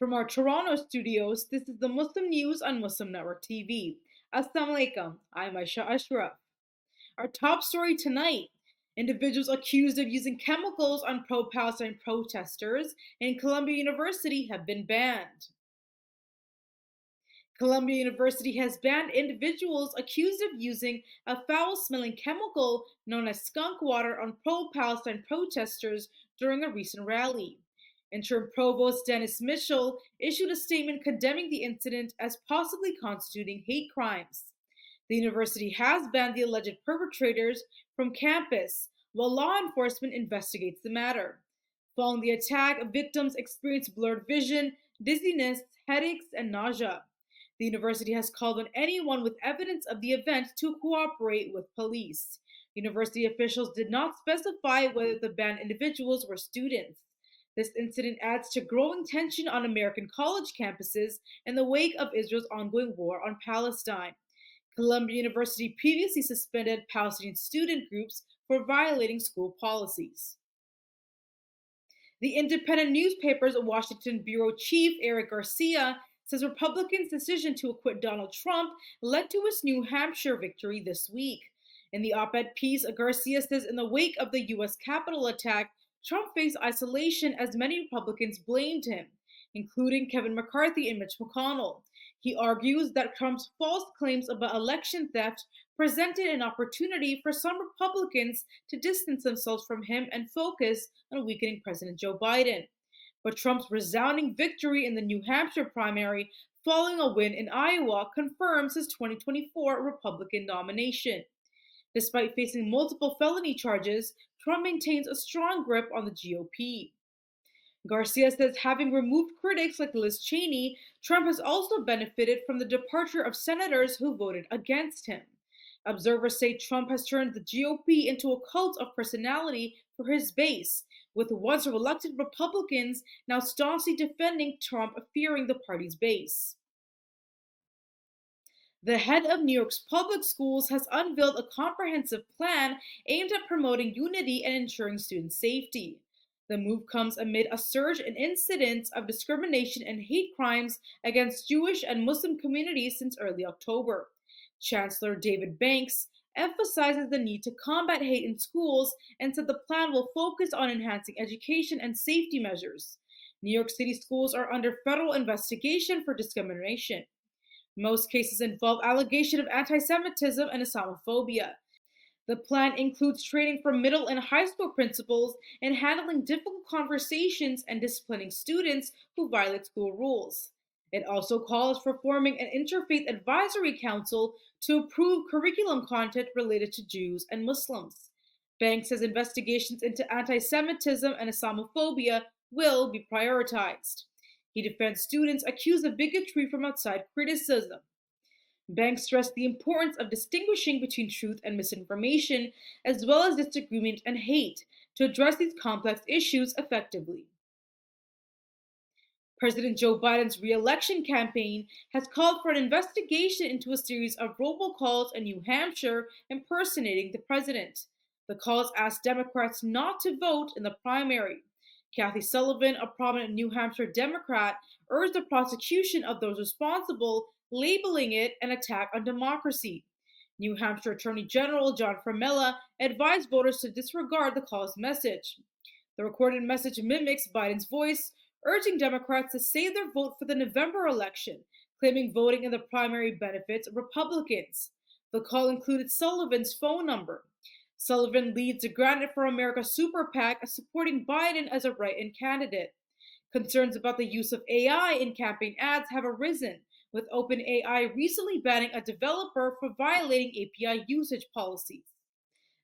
From our Toronto studios, this is the Muslim News on Muslim Network TV. Assalamu alaikum, I'm Aisha Ashraf. Our top story tonight: individuals accused of using chemicals on pro Palestine protesters in Columbia University have been banned. Columbia University has banned individuals accused of using a foul smelling chemical known as skunk water on pro Palestine protesters during a recent rally. Interim Provost Dennis Mitchell issued a statement condemning the incident as possibly constituting hate crimes. The university has banned the alleged perpetrators from campus while law enforcement investigates the matter. Following the attack, victims experienced blurred vision, dizziness, headaches, and nausea. The university has called on anyone with evidence of the event to cooperate with police. University officials did not specify whether the banned individuals were students. This incident adds to growing tension on American college campuses in the wake of Israel's ongoing war on Palestine. Columbia University previously suspended Palestinian student groups for violating school policies. The independent newspaper's Washington bureau chief, Eric Garcia, says Republicans' decision to acquit Donald Trump led to his New Hampshire victory this week. In the op-ed piece, Garcia says in the wake of the U.S. Capitol attack, Trump faced isolation as many Republicans blamed him, including Kevin McCarthy and Mitch McConnell. He argues that Trump's false claims about election theft presented an opportunity for some Republicans to distance themselves from him and focus on weakening President Joe Biden. But Trump's resounding victory in the New Hampshire primary following a win in Iowa confirms his 2024 Republican nomination. Despite facing multiple felony charges, Trump maintains a strong grip on the GOP. Garcia says having removed critics like Liz Cheney, Trump has also benefited from the departure of senators who voted against him. Observers say Trump has turned the GOP into a cult of personality for his base, with once reluctant Republicans now staunchly defending Trump, fearing the party's base. The head of New York's public schools has unveiled a comprehensive plan aimed at promoting unity and ensuring student safety. The move comes amid a surge in incidents of discrimination and hate crimes against Jewish and Muslim communities since early October. Chancellor David Banks emphasizes the need to combat hate in schools and said the plan will focus on enhancing education and safety measures. New York City schools are under federal investigation for discrimination. Most cases involve allegation of anti-Semitism and Islamophobia. The plan includes training for middle and high school principals in handling difficult conversations and disciplining students who violate school rules. It also calls for forming an interfaith advisory council to approve curriculum content related to Jews and Muslims. Banks says investigations into anti-Semitism and Islamophobia will be prioritized. He defends students accused of bigotry from outside criticism. Banks stressed the importance of distinguishing between truth and misinformation, as well as disagreement and hate, to address these complex issues effectively. President Joe Biden's re-election campaign has called for an investigation into a series of robocalls in New Hampshire impersonating the president. The calls asked Democrats not to vote in the primary. Kathy Sullivan, a prominent New Hampshire Democrat, urged the prosecution of those responsible, labeling it an attack on democracy. New Hampshire Attorney General John Fermella advised voters to disregard the call's message. The recorded message mimics Biden's voice, urging Democrats to save their vote for the November election, claiming voting in the primary benefits Republicans. The call included Sullivan's phone number. Sullivan leads the Granite for America super PAC, supporting Biden as a write-in candidate. Concerns about the use of AI in campaign ads have arisen, with OpenAI recently banning a developer for violating API usage policies.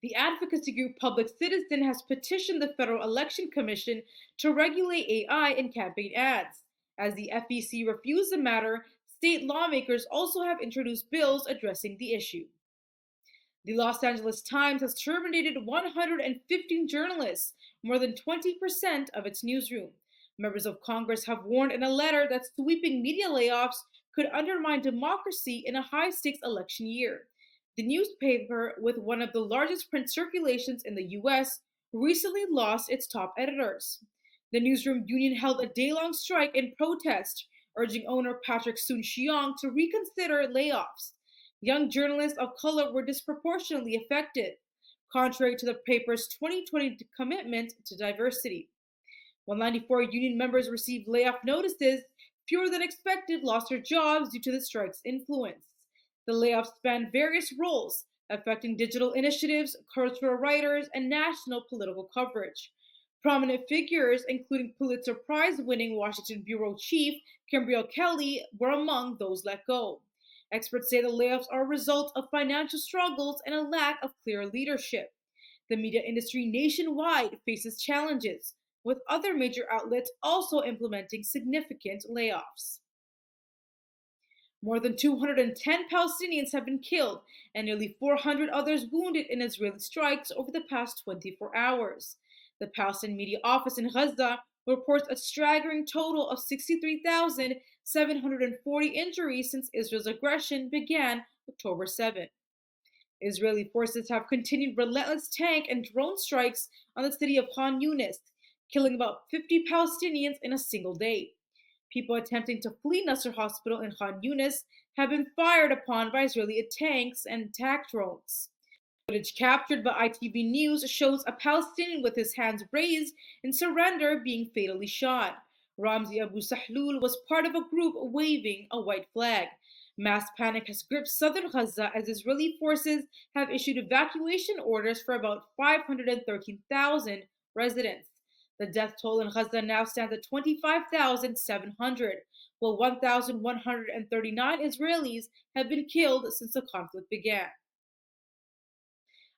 The advocacy group Public Citizen has petitioned the Federal Election Commission to regulate AI in campaign ads. As the FEC refused the matter, state lawmakers also have introduced bills addressing the issue. The Los Angeles Times has terminated 115 journalists, more than 20% of its newsroom. Members of Congress have warned in a letter that sweeping media layoffs could undermine democracy in a high-stakes election year. The newspaper, with one of the largest print circulations in the U.S., recently lost its top editors. The newsroom union held a day-long strike in protest, urging owner Patrick Soon-Shiong to reconsider layoffs. Young journalists of color were disproportionately affected, contrary to the paper's 2020 commitment to diversity. While 94 union members received layoff notices, fewer than expected lost their jobs due to the strike's influence. The layoffs spanned various roles, affecting digital initiatives, cultural writers, and national political coverage. Prominent figures, including Pulitzer Prize winning Washington bureau chief Kimbrell Kelly, were among those let go. Experts say the layoffs are a result of financial struggles and a lack of clear leadership. The media industry nationwide faces challenges, with other major outlets also implementing significant layoffs. More than 210 Palestinians have been killed and nearly 400 others wounded in Israeli strikes over the past 24 hours. The Palestinian Media Office in Gaza reports a staggering total of 63,740 injuries since Israel's aggression began October 7. Israeli forces have continued relentless tank and drone strikes on the city of Khan Yunis, killing about 50 Palestinians in a single day. People attempting to flee Nasser Hospital in Khan Yunis have been fired upon by Israeli tanks and attack drones. Footage captured by ITV News shows a Palestinian with his hands raised in surrender being fatally shot. Ramzi Abu Sahlul was part of a group waving a white flag. Mass panic has gripped southern Gaza as Israeli forces have issued evacuation orders for about 513,000 residents. The death toll in Gaza now stands at 25,700, while 1,139 Israelis have been killed since the conflict began.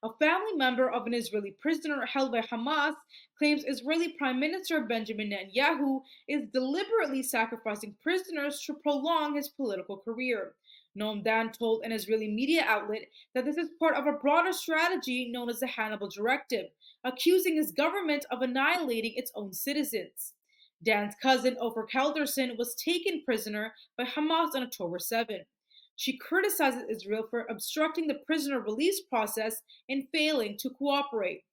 A family member of an Israeli prisoner held by Hamas claims Israeli Prime Minister Benjamin Netanyahu is deliberately sacrificing prisoners to prolong his political career. Noam Dan told an Israeli media outlet that this is part of a broader strategy known as the Hannibal Directive, accusing his government of annihilating its own citizens. Dan's cousin, Ofer Kalderson, was taken prisoner by Hamas on October 7. She criticizes Israel for obstructing the prisoner release process and failing to cooperate.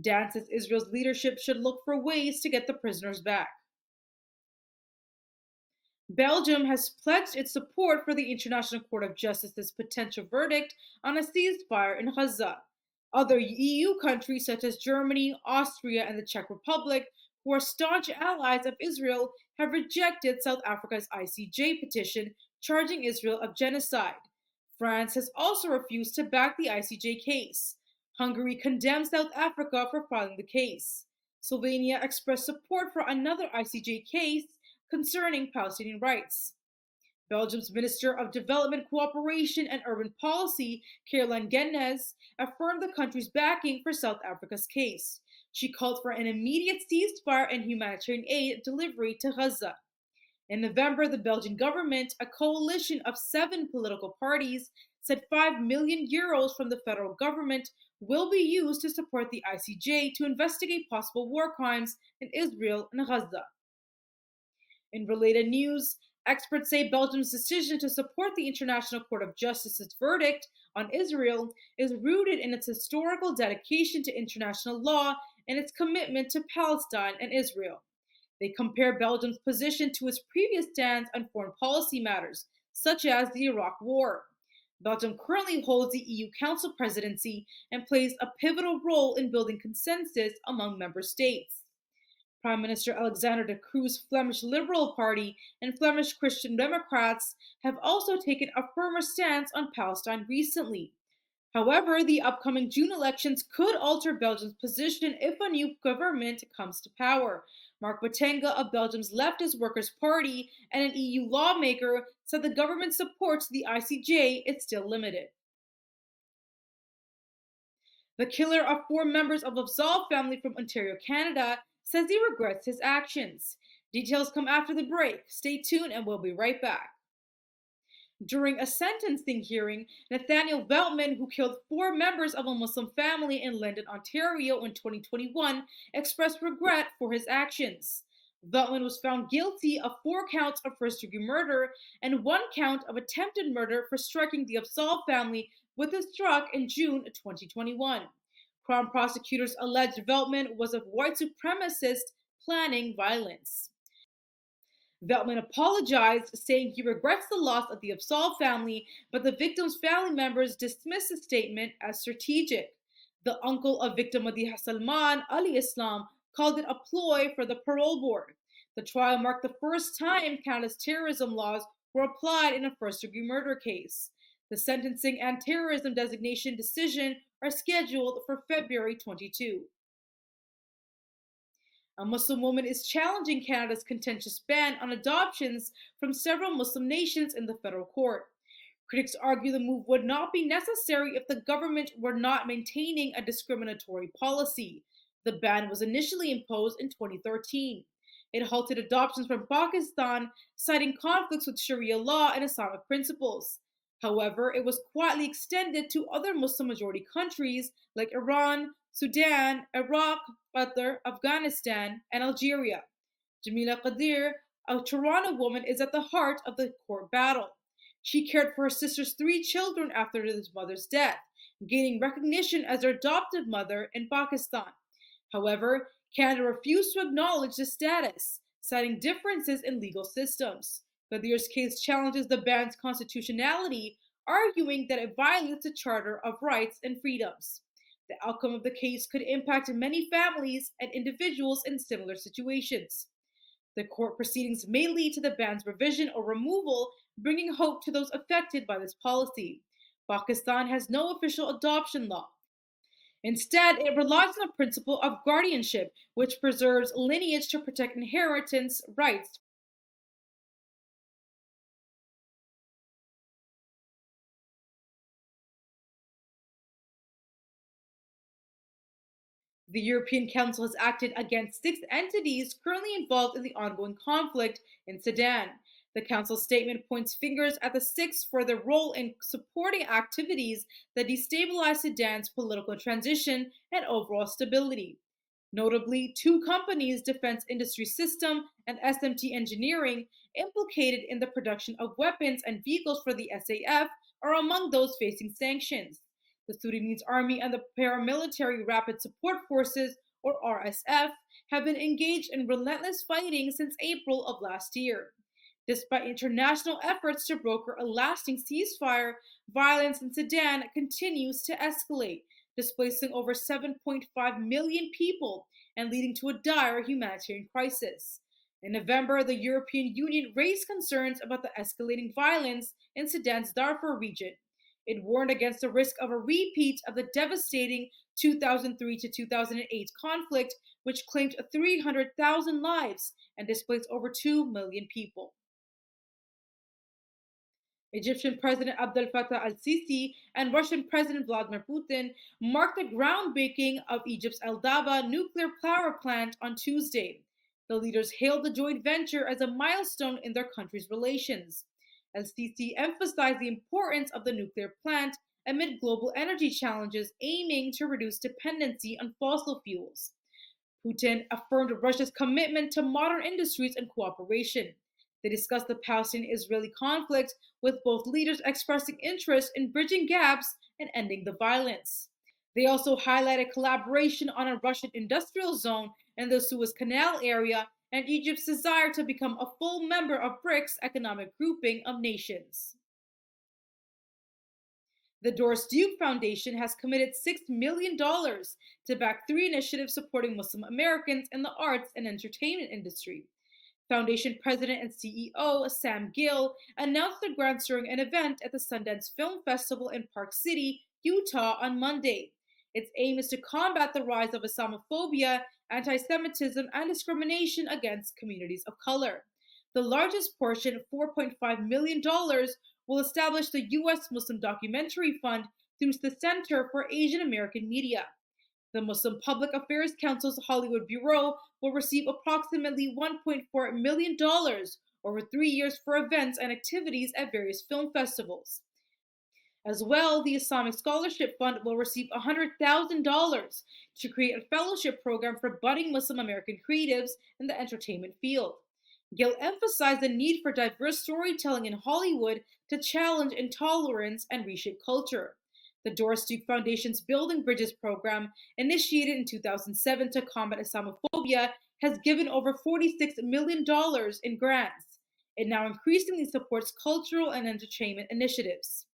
Dan says Israel's leadership should look for ways to get the prisoners back. Belgium has pledged its support for the International Court of Justice's potential verdict on a ceasefire in Gaza. Other EU countries such as Germany, Austria, and the Czech Republic, who are staunch allies of Israel, have rejected South Africa's ICJ petition charging Israel of genocide. France has also refused to back the ICJ case. Hungary condemned South Africa for filing the case. Slovenia expressed support for another ICJ case concerning Palestinian rights. Belgium's Minister of Development Cooperation and Urban Policy, Caroline Gennes, affirmed the country's backing for South Africa's case. She called for an immediate ceasefire and humanitarian aid delivery to Gaza. In November, the Belgian government, a coalition of 7 political parties, said €5 million from the federal government will be used to support the ICJ to investigate possible war crimes in Israel and Gaza. In related news, experts say Belgium's decision to support the International Court of Justice's verdict on Israel is rooted in its historical dedication to international law and its commitment to Palestine and Israel. They compare Belgium's position to its previous stance on foreign policy matters, such as the Iraq War. Belgium currently holds the EU Council presidency and plays a pivotal role in building consensus among member states. Prime Minister Alexander De Croo's Flemish Liberal Party and Flemish Christian Democrats have also taken a firmer stance on Palestine recently. However, the upcoming June elections could alter Belgium's position if a new government comes to power. Mark Botenga of Belgium's Leftist Workers' Party and an EU lawmaker said the government's support to the ICJ is still limited. The killer of 4 members of Absol family from Ontario, Canada, says he regrets his actions. Details come after the break. Stay tuned and we'll be right back. During a sentencing hearing, Nathaniel Veltman, who killed 4 members of a Muslim family in London, Ontario in 2021, expressed regret for his actions. Veltman was found guilty of 4 counts of first-degree murder and 1 count of attempted murder for striking the Absol family with a struck in June 2021. Crown prosecutors alleged Veltman was a white supremacist planning violence. Veltman apologized, saying he regrets the loss of the Afsal family, but the victim's family members dismissed the statement as strategic. The uncle of victim Madi Salman, Ali Islam, called it a ploy for the parole board. The trial marked the first time Canada's terrorism laws were applied in a first-degree murder case. The sentencing and terrorism designation decision are scheduled for February 22. A Muslim woman is challenging Canada's contentious ban on adoptions from several Muslim nations in the federal court. Critics argue the move would not be necessary if the government were not maintaining a discriminatory policy. The ban was initially imposed in 2013. It halted adoptions from Pakistan, citing conflicts with Sharia law and Islamic principles. However, it was quietly extended to other Muslim majority countries like Iran, Sudan, Iraq, Qatar, Afghanistan, and Algeria. Jamila Qadir, a Toronto woman, is at the heart of the court battle. She cared for her sister's 3 children after his mother's death, gaining recognition as her adoptive mother in Pakistan. However, Canada refused to acknowledge the status, citing differences in legal systems. Qadir's case challenges the ban's constitutionality, arguing that it violates the Charter of Rights and Freedoms. The outcome of the case could impact many families and individuals in similar situations. The court proceedings may lead to the ban's revision or removal, bringing hope to those affected by this policy. Pakistan has no official adoption law. Instead, it relies on the principle of guardianship, which preserves lineage to protect inheritance rights. The European Council has acted against 6 entities currently involved in the ongoing conflict in Sudan. The Council's statement points fingers at the 6 for their role in supporting activities that destabilize Sudan's political transition and overall stability. Notably, 2 companies, Defense Industry System and SMT Engineering, implicated in the production of weapons and vehicles for the SAF, are among those facing sanctions. The Sudanese Army and the Paramilitary Rapid Support Forces, or RSF, have been engaged in relentless fighting since April of last year. Despite international efforts to broker a lasting ceasefire, violence in Sudan continues to escalate, displacing over 7.5 million people and leading to a dire humanitarian crisis. In November, the European Union raised concerns about the escalating violence in Sudan's Darfur region. It warned against the risk of a repeat of the devastating 2003 to 2008 conflict, which claimed 300,000 lives and displaced over 2 million people. Egyptian President Abdel Fattah al-Sisi and Russian President Vladimir Putin marked the groundbreaking of Egypt's El Daba nuclear power plant on Tuesday. The leaders hailed the joint venture as a milestone in their countries' relations. El-Sisi emphasized the importance of the nuclear plant amid global energy challenges aiming to reduce dependency on fossil fuels. Putin affirmed Russia's commitment to modern industries and cooperation. They discussed the Palestinian-Israeli conflict, with both leaders expressing interest in bridging gaps and ending the violence. They also highlighted collaboration on a Russian industrial zone in the Suez Canal area and Egypt's desire to become a full member of BRICS economic grouping of nations. The Doris Duke Foundation has committed $6 million to back 3 initiatives supporting Muslim Americans in the arts and entertainment industry. Foundation President and CEO Sam Gill announced the grants during an event at the Sundance Film Festival in Park City, Utah on Monday. Its aim is to combat the rise of Islamophobia, anti-Semitism, and discrimination against communities of color. The largest portion, $4.5 million, will establish the U.S. Muslim Documentary Fund through the Center for Asian American Media. The Muslim Public Affairs Council's Hollywood Bureau will receive approximately $1.4 million over 3 years for events and activities at various film festivals. As well, the Islamic Scholarship Fund will receive $100,000 to create a fellowship program for budding Muslim American creatives in the entertainment field. Gill emphasized the need for diverse storytelling in Hollywood to challenge intolerance and reshape culture. The Doris Duke Foundation's Building Bridges program, initiated in 2007 to combat Islamophobia, has given over $46 million in grants. It now increasingly supports cultural and entertainment initiatives.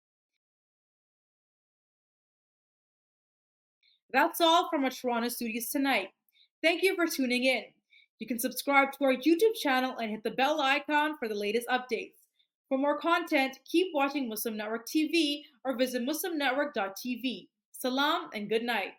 That's all from our Toronto studios tonight. Thank you for tuning in. You can subscribe to our YouTube channel and hit the bell icon for the latest updates. For more content, keep watching Muslim Network TV or visit muslimnetwork.tv. Salam and good night.